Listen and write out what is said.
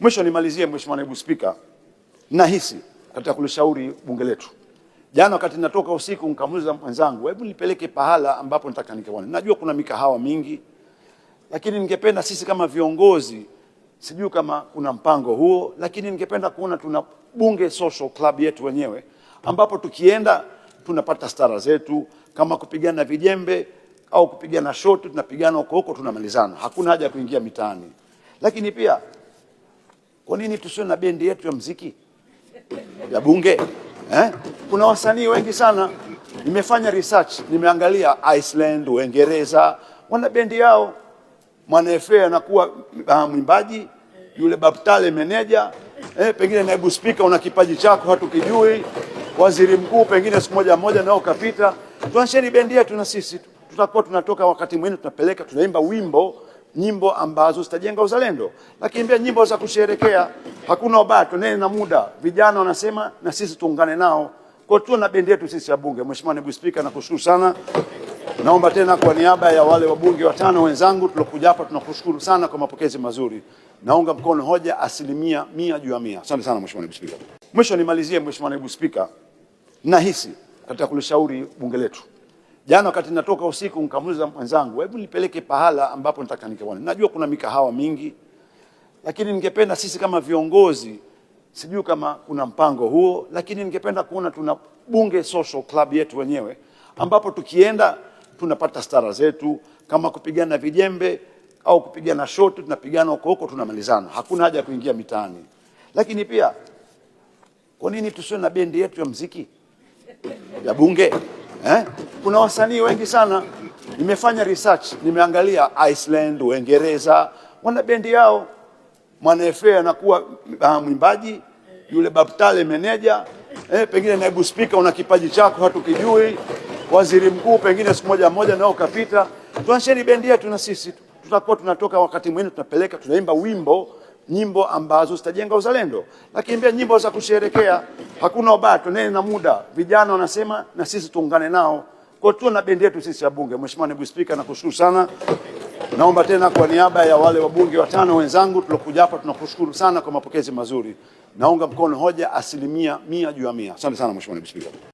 Mwisho nimalizie, Mheshimiwa Naibu Spika, nahisi katika kulishauri bunge letu, jana wakati natoka usiku nikamuuliza mwenzangu, hebu nipeleke pahala ambapo nataka nikaone. Najua kuna mikahawa mingi, lakini ningependa sisi kama viongozi, sijui kama kuna mpango huo, lakini ningependa kuona tuna bunge social club yetu wenyewe, ambapo tukienda tunapata stara zetu, kama kupigana vijembe au kupigana shoti, tunapigana huko tunamalizana. Hakuna haja ya kuingia mitaani. Lakini pia kwa nini tusiwe na bendi yetu ya muziki ya bunge? Kuna wasanii wengi sana. Nimefanya research, nimeangalia Iceland, Uingereza, wana bendi yao. Mwana FA anakuwa mwimbaji, yule Babtale meneja, pengine naibu spika una kipaji chako hatukijui, waziri mkuu pengine siku moja nao kapita. Tuanzeni bendi yetu na sisi tutakuwa tunatoka wakati mwingine tunapeleka, tunaimba nyimbo ambazo zitajenga uzalendo, lakini pia nyimbo za kusherekea. Hakuna ubaya, tunene na muda. Vijana wanasema na sisi tuungane nao. Kwa hiyo na bendi yetu sisi ya bunge. Mheshimiwa Naibu Spika, nakushukuru sana. Naomba tena kwa niaba ya wale wabunge watano wenzangu tulokuja hapa, tunakushukuru sana kwa mapokezi mazuri. Naunga mkono hoja 100%. Asante sana Mheshimiwa Naibu Spika. Mwisho nimalizie, Mheshimiwa Naibu Spika, nahisi katika kulishauri bunge letu, jana wakati natoka usiku nikamuuliza mwenzangu, hebu nipeleke pahala ambapo nataka nikaone. Najua kuna mikahawa mingi, lakini ningependa sisi kama viongozi, sijui kama kuna mpango huo, lakini ningependa kuona tuna bunge social club yetu wenyewe, ambapo tukienda tunapata stara zetu, kama kupigana vijembe au kupigana shoti, tunapigana huko tunamalizana. Hakuna haja ya kuingia mitaani. Lakini pia kwa nini tusiwe na bendi yetu ya muziki ya bunge? Kuna wasanii wengi sana. Nimefanya research, nimeangalia Iceland, Uingereza, wana bendi yao. Mwana FA anakuwa mwimbaji, yule Babtale meneja, pengine naibu spika una kipaji chako hatukijui, waziri mkuu pengine siku moja nao kapita. Tuanzeni bendi yetu na sisi tutakuwa tunatoka wakati mwingine tunapeleka, tunaimba nyimbo ambazo zitajenga uzalendo, lakini pia nyimbo za kusherekea. Hakuna ubaya, tunene na muda. Vijana wanasema na sisi tuungane nao. Kwa hiyo na bendi yetu sisi ya bunge. Mheshimiwa Naibu Spika, nakushukuru sana. Naomba tena kwa niaba ya wale wabunge watano wenzangu tulokuja hapa, tunakushukuru sana kwa mapokezi mazuri. Naunga mkono hoja 100%. Asante sana Mheshimiwa Naibu Spika.